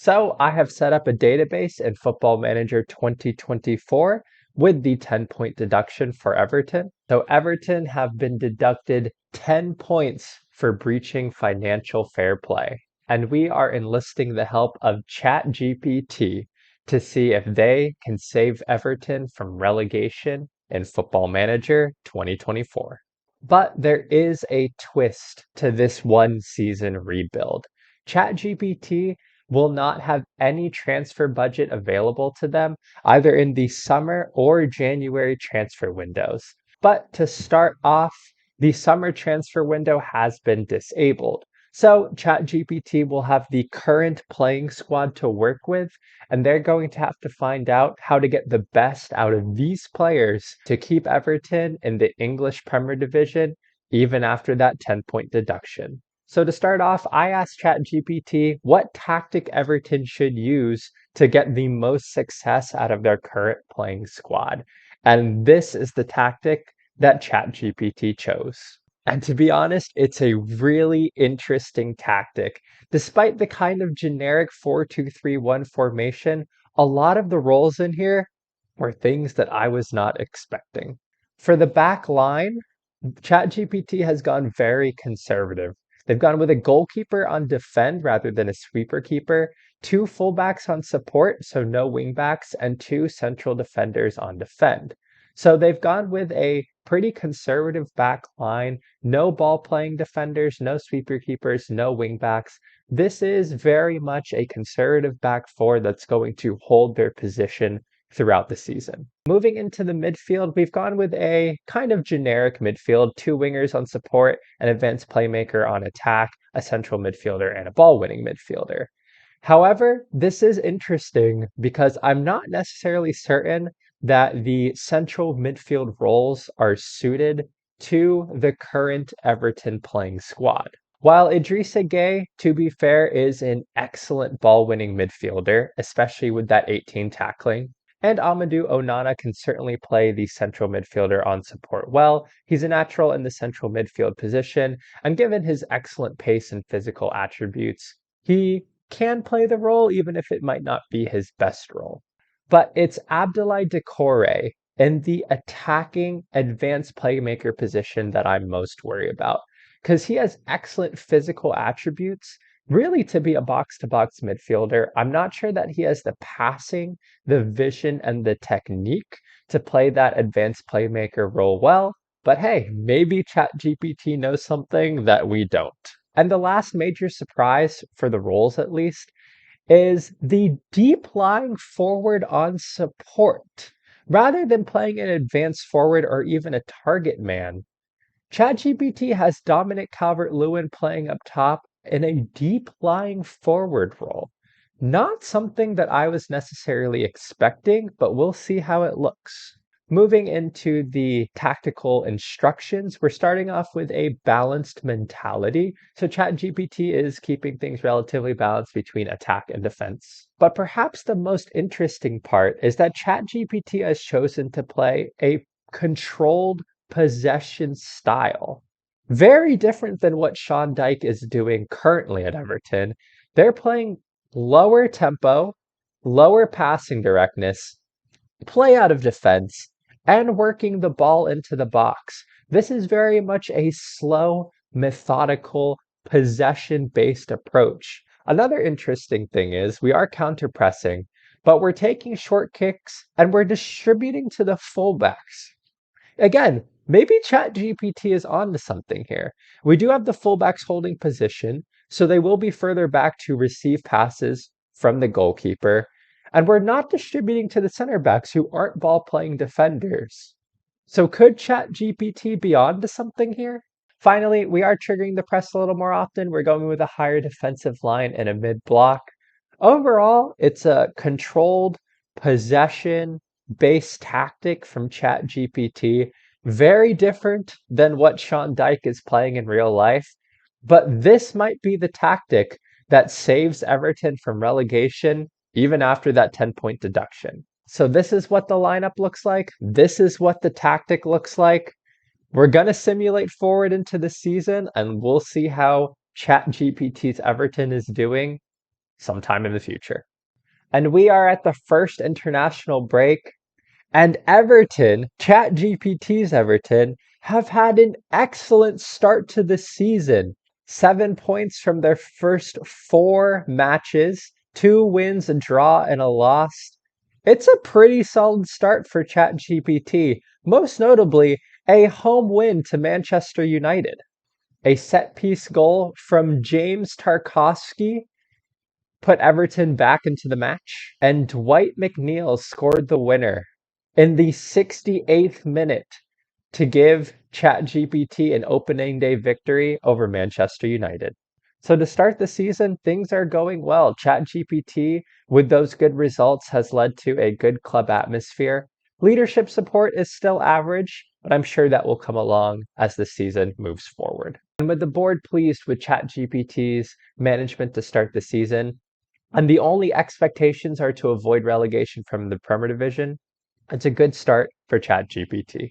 So I have set up a database in Football Manager 2024 with the 10-point deduction for Everton. So Everton have been deducted 10 points for breaching financial fair play. And we are enlisting the help of ChatGPT to see if they can save Everton from relegation in Football Manager 2024. But there is a twist to this one season rebuild. ChatGPT will not have any transfer budget available to them either in the summer or January transfer windows. But to start off, the summer transfer window has been disabled. So ChatGPT will have the current playing squad to work with, and they're going to have to find out how to get the best out of these players to keep Everton in the English Premier Division even after that 10-point deduction. So to start off, I asked ChatGPT what tactic Everton should use to get the most success out of their current playing squad. And this is the tactic that ChatGPT chose. And to be honest, it's a really interesting tactic. Despite the kind of generic 4-2-3-1 formation, a lot of the roles in here were things that I was not expecting. For the back line, ChatGPT has gone very conservative. They've gone with a goalkeeper on defend rather than a sweeper keeper, two fullbacks on support, so no wingbacks, and two central defenders on defend. So they've gone with a pretty conservative back line, no ball playing defenders, no sweeper keepers, no wingbacks. This is very much a conservative back four that's going to hold their position throughout the season. Moving into the midfield, we've gone with a kind of generic midfield, two wingers on support, an advanced playmaker on attack, a central midfielder, and a ball-winning midfielder. However, this is interesting because I'm not necessarily certain that the central midfield roles are suited to the current Everton playing squad. While Idrissa Gueye, to be fair, is an excellent ball-winning midfielder, especially with that 18 tackling, and Amadou Onana can certainly play the central midfielder on support well. He's a natural in the central midfield position, and given his excellent pace and physical attributes, he can play the role even if it might not be his best role. But it's Abdoulaye Doucouré in the attacking advanced playmaker position that I'm most worried about, because he has excellent physical attributes, really to be a box-to-box midfielder. I'm not sure that he has the passing, the vision, and the technique to play that advanced playmaker role well. But hey, maybe ChatGPT knows something that we don't. And the last major surprise, for the roles at least, is the deep lying forward on support. Rather than playing an advanced forward or even a target man, ChatGPT has Dominic Calvert-Lewin playing up top in a deep lying forward role. Not something that I was necessarily expecting, but we'll see how it looks. Moving into the tactical instructions, we're starting off with a balanced mentality. So ChatGPT is keeping things relatively balanced between attack and defense. But perhaps the most interesting part is that ChatGPT has chosen to play a controlled possession style. Very different than what Sean Dyche is doing currently at Everton. They're playing lower tempo, lower passing directness, play out of defense, and working the ball into the box. This is very much a slow, methodical, possession-based approach. Another interesting thing is we are counter-pressing, but we're taking short kicks and we're distributing to the fullbacks. Again, maybe ChatGPT is on to something here. We do have the fullbacks holding position, so they will be further back to receive passes from the goalkeeper. And we're not distributing to the center backs who aren't ball playing defenders. So could ChatGPT be on to something here? Finally, we are triggering the press a little more often. We're going with a higher defensive line and a mid block. Overall, it's a controlled possession based tactic from ChatGPT, very different than what Sean Dyche is playing in real life. But this might be the tactic that saves Everton from relegation even after that 10-point deduction. So this is what the lineup looks like. This is what the tactic looks like. We're going to simulate forward into the season, and we'll see how ChatGPT's Everton is doing. sometime in the future. And we are at the first international break. And Everton, ChatGPT's Everton, have had an excellent start to the season. 7 points from their first 4 matches, 2 wins, a draw, and a loss. It's a pretty solid start for ChatGPT, most notably a home win to Manchester United. A set-piece goal from James Tarkowski put Everton back into the match, and Dwight McNeil scored the winner in the 68th minute to give ChatGPT an opening day victory over Manchester United. So to start the season, things are going well. ChatGPT, with those good results, has led to a good club atmosphere. Leadership support is still average, but I'm sure that will come along as the season moves forward. And with the board pleased with ChatGPT's management to start the season, and the only expectations are to avoid relegation from the Premier Division, it's a good start for ChatGPT.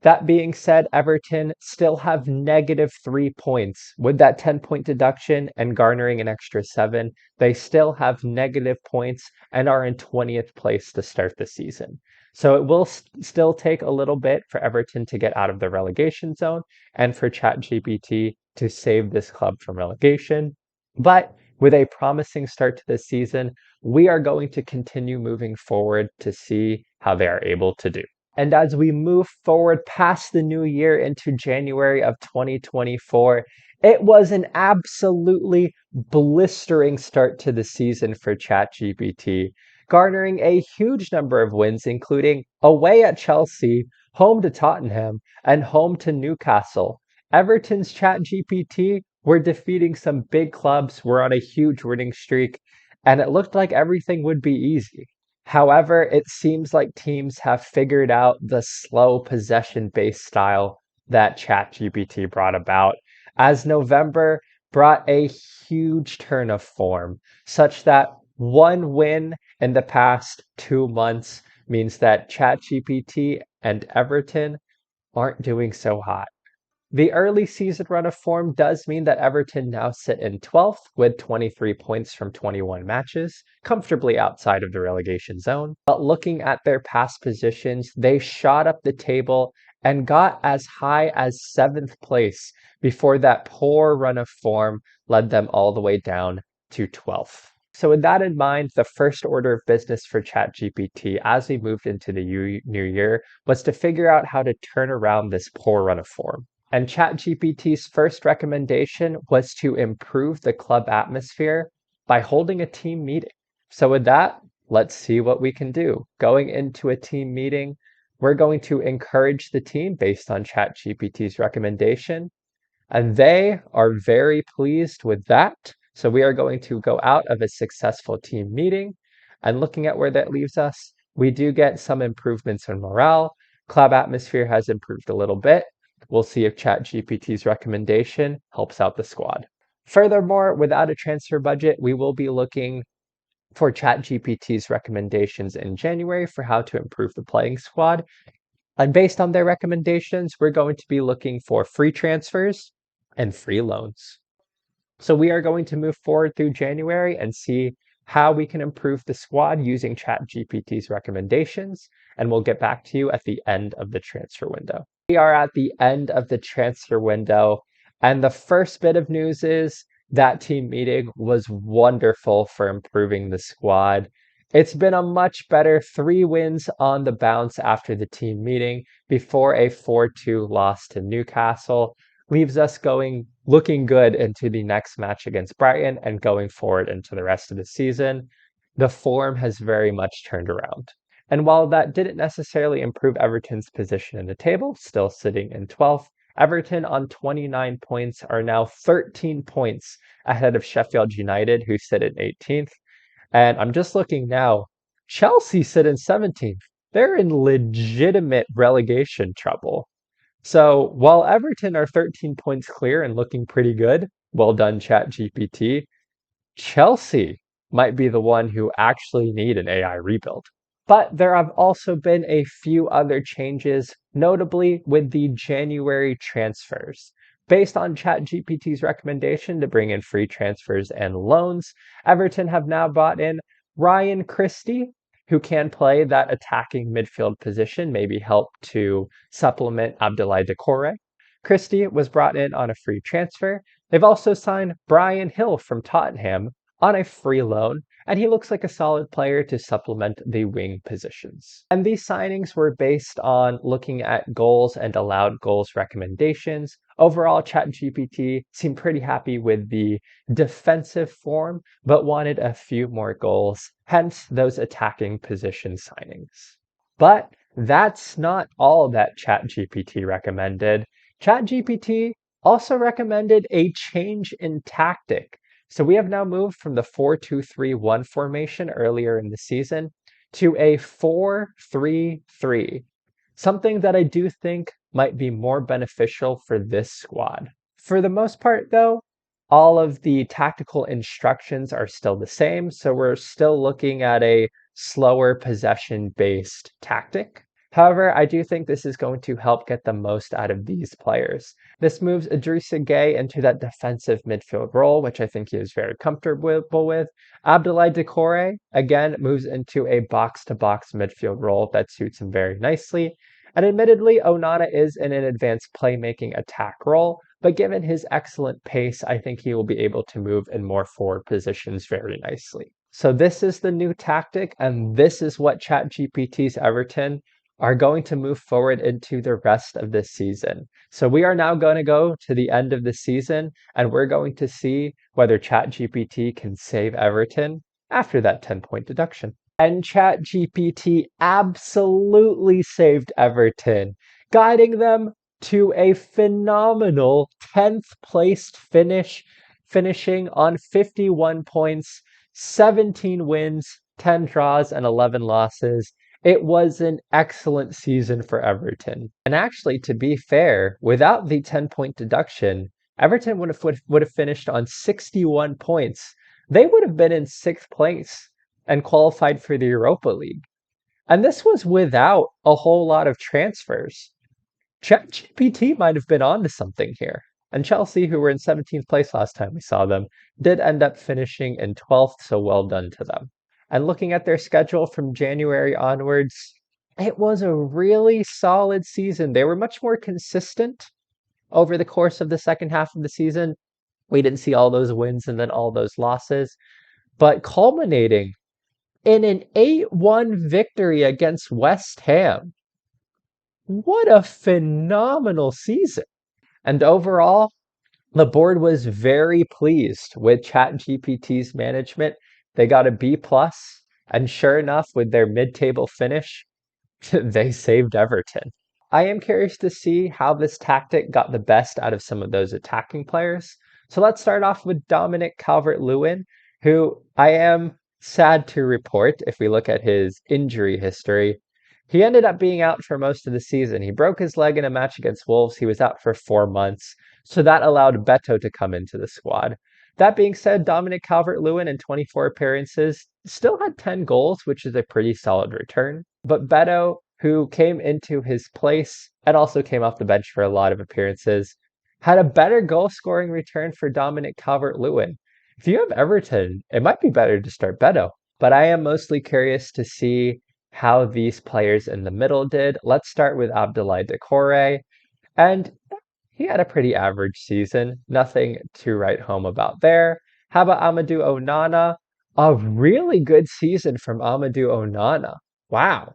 That being said, Everton still have -3 points. With that 10-point deduction and garnering an extra 7, they still have negative points and are in 20th place to start the season. So it will still take a little bit for Everton to get out of the relegation zone and for ChatGPT to save this club from relegation. But with a promising start to the season, we are going to continue moving forward to see how they are able to do. And as we move forward past the new year into January of 2024, it was an absolutely blistering start to the season for ChatGPT, garnering a huge number of wins, including away at Chelsea, home to Tottenham, and home to Newcastle. Everton's ChatGPT were defeating some big clubs, were on a huge winning streak, and it looked like everything would be easy. However, it seems like teams have figured out the slow possession-based style that ChatGPT brought about, as November brought a huge turn of form, such that one win in the past 2 months means that ChatGPT and Everton aren't doing so hot. The early season run of form does mean that Everton now sit in 12th with 23 points from 21 matches, comfortably outside of the relegation zone. But looking at their past positions, they shot up the table and got as high as 7th place before that poor run of form led them all the way down to 12th. So with that in mind, the first order of business for ChatGPT as we moved into the new year was to figure out how to turn around this poor run of form. And ChatGPT's first recommendation was to improve the club atmosphere by holding a team meeting. So with that, let's see what we can do. Going into a team meeting, we're going to encourage the team based on ChatGPT's recommendation, and they are very pleased with that. So we are going to go out of a successful team meeting, and looking at where that leaves us, we do get some improvements in morale. Club atmosphere has improved a little bit. We'll see if ChatGPT's recommendation helps out the squad. Furthermore, without a transfer budget, we will be looking for ChatGPT's recommendations in January for how to improve the playing squad. And based on their recommendations, we're going to be looking for free transfers and free loans. So we are going to move forward through January and see how we can improve the squad using ChatGPT's recommendations, and we'll get back to you at the end of the transfer window. We are at the end of the transfer window, and the first bit of news is that team meeting was wonderful for improving the squad. It's been a much better 3 wins on the bounce after the team meeting before a 4-2 loss to Newcastle. Leaves us looking good into the next match against Brighton and going forward into the rest of the season. The form has very much turned around. And while that didn't necessarily improve Everton's position in the table, still sitting in 12th, Everton on 29 points are now 13 points ahead of Sheffield United, who sit at 18th. And I'm just looking now, Chelsea sit in 17th. They're in legitimate relegation trouble. So while Everton are 13 points clear and looking pretty good, well done ChatGPT, Chelsea might be the one who actually need an AI rebuild. But there have also been a few other changes, notably with the January transfers. Based on ChatGPT's recommendation to bring in free transfers and loans, Everton have now brought in Ryan Christie, who can play that attacking midfield position, maybe help to supplement Abdoulaye Doucouré. Christie was brought in on a free transfer. They've also signed Brian Hill from Tottenham on a free loan, and he looks like a solid player to supplement the wing positions. And these signings were based on looking at goals and allowed goals recommendations. Overall, ChatGPT seemed pretty happy with the defensive form, but wanted a few more goals, hence those attacking position signings. But that's not all that ChatGPT recommended. ChatGPT also recommended a change in tactic. So we have now moved from the 4-2-3-1 formation earlier in the season to a 4-3-3, something that I do think might be more beneficial for this squad. For the most part, though, all of the tactical instructions are still the same, so we're still looking at a slower possession-based tactic. However, I do think this is going to help get the most out of these players. This moves Idrissa Gueye into that defensive midfield role, which I think he is very comfortable with. Abdoulaye Doucouré, again, moves into a box-to-box midfield role that suits him very nicely. And admittedly, Onana is in an advanced playmaking attack role, but given his excellent pace, I think he will be able to move in more forward positions very nicely. So this is the new tactic, and this is what ChatGPT's Everton are going to move forward into the rest of this season. So we are now going to go to the end of the season, and we're going to see whether ChatGPT can save Everton after that 10-point deduction. And ChatGPT absolutely saved Everton, guiding them to a phenomenal 10th placed finish, finishing on 51 points, 17 wins, 10 draws, and 11 losses. It was an excellent season for Everton. And actually, to be fair, without the 10-point deduction, Everton would have finished on 61 points. They would have been in 6th place and qualified for the Europa League. And this was without a whole lot of transfers. ChatGPT might have been onto something here. And Chelsea, who were in 17th place last time we saw them, did end up finishing in 12th, so well done to them. And looking at their schedule from January onwards, it was a really solid season. They were much more consistent over the course of the second half of the season. We didn't see all those wins and then all those losses, but culminating in an 8-1 victory against West Ham. What a phenomenal season. And overall, the board was very pleased with ChatGPT's management. They got a B+, and sure enough, with their mid-table finish, they saved Everton. I am curious to see how this tactic got the best out of some of those attacking players. So let's start off with Dominic Calvert-Lewin, who I am sad to report, if we look at his injury history, he ended up being out for most of the season. He broke his leg in a match against Wolves. He was out for 4 months, so that allowed Beto to come into the squad. That being said, Dominic Calvert-Lewin in 24 appearances still had 10 goals, which is a pretty solid return. But Beto, who came into his place and also came off the bench for a lot of appearances, had a better goal-scoring return for Dominic Calvert-Lewin. If you have Everton, it might be better to start Beto. But I am mostly curious to see how these players in the middle did. Let's start with Abdoulaye Doucouré. And he had a pretty average season. Nothing to write home about there. How about Amadou Onana? A really good season from Amadou Onana. Wow.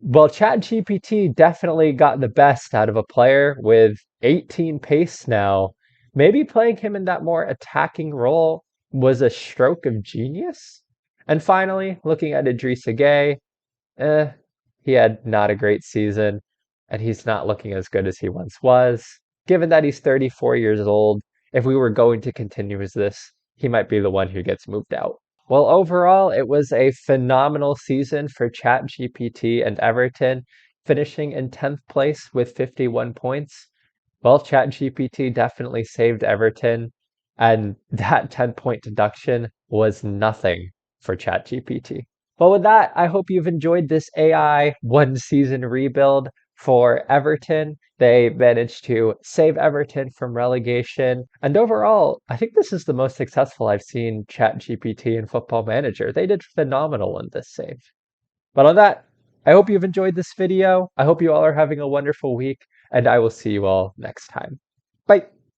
Well, ChatGPT definitely got the best out of a player with 18 pace now. Maybe playing him in that more attacking role was a stroke of genius. And finally, looking at Idrissa Gueye, he had not a great season, and he's not looking as good as he once was. Given that he's 34 years old, if we were going to continue as this, he might be the one who gets moved out. Well, overall, it was a phenomenal season for ChatGPT and Everton, finishing in 10th place with 51 points. Well, ChatGPT definitely saved Everton, and that 10-point deduction was nothing for ChatGPT. Well, with that, I hope you've enjoyed this AI one-season rebuild for Everton. They managed to save Everton from relegation. And overall, I think this is the most successful I've seen ChatGPT and Football Manager. They did phenomenal in this save. But on that, I hope you've enjoyed this video. I hope you all are having a wonderful week, and I will see you all next time. Bye.